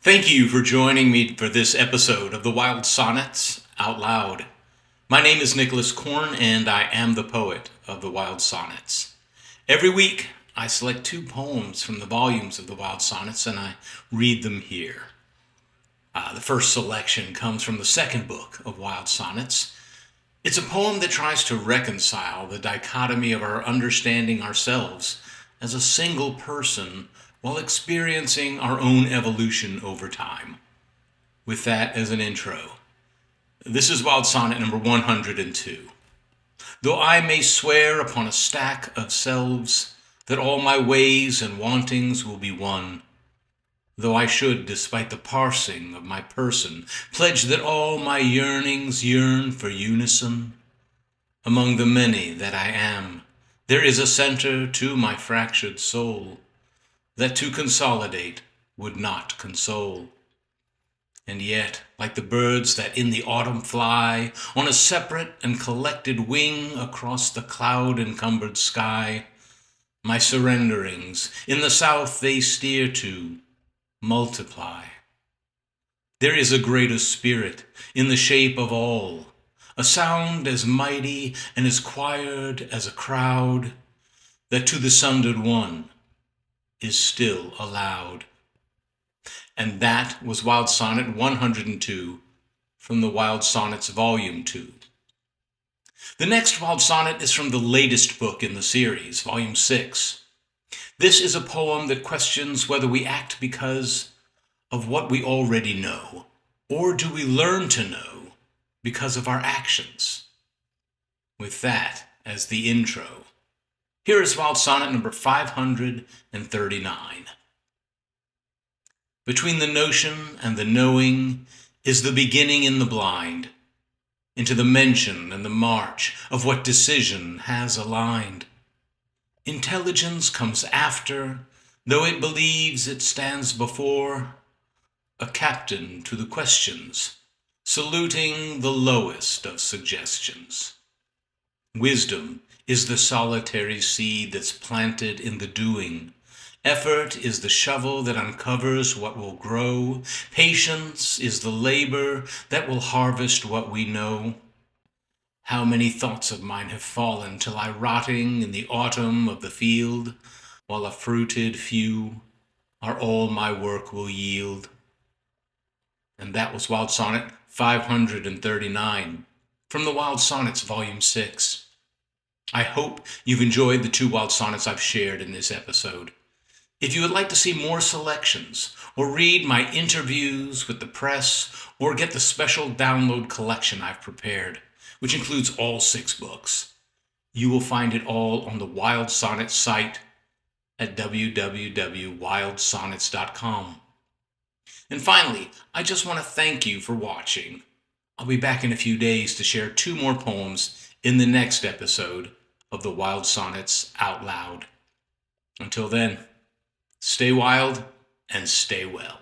Thank you for joining me for this episode of the Wild Sonnets Out Loud. My name is Nicholas Korn, and I am the poet of the Wild Sonnets. Every week, I select 2 poems from the volumes of the Wild Sonnets, and I read them here. The first selection comes from the second book of Wild Sonnets. It's a poem that tries to reconcile the dichotomy of our understanding ourselves as a single person while experiencing our own evolution over time. With that as an intro, this is Wild Sonnet number 102. Though I may swear upon a stack of selves that all my ways and wantings will be one, though I should, despite the parsing of my person, pledge that all my yearnings yearn for unison, among the many that I am, there is a center to my fractured soul that to consolidate would not console. And yet, like the birds that in the autumn fly on a separate and collected wing across the cloud-encumbered sky, my surrenderings in the south they steer to multiply. There is a greater spirit in the shape of all, a sound as mighty and as choired as a crowd, that to the sundered one is still allowed. And that was Wild Sonnet 102 from the Wild Sonnets Volume 2. The next Wild Sonnet is from the latest book in the series, Volume 6. This is a poem that questions whether we act because of what we already know, or do we learn to know because of our actions? With that as the intro, here is Wild Sonnet number 539. Between the notion and the knowing is the beginning in the blind, into the mention and the march of what decision has aligned. Intelligence comes after, though it believes it stands before, a captain to the questions, saluting the lowest of suggestions. Wisdom is the solitary seed that's planted in the doing. Effort is the shovel that uncovers what will grow. Patience is the labor that will harvest what we know. How many thoughts of mine have fallen till I rotting in the autumn of the field, while a fruited few are all my work will yield. And that was Wild Sonnet 539 from the Wild Sonnets Volume 6. I hope you've enjoyed the 2 Wild Sonnets I've shared in this episode. If you would like to see more selections, or read my interviews with the press, or get the special download collection I've prepared, which includes all 6 books, you will find it all on the Wild Sonnet site at www.wildsonnets.com. And finally, I just want to thank you for watching. I'll be back in a few days to share 2 more poems in the next episode of the Wild Sonnets Out Loud. Until then, stay wild and stay well.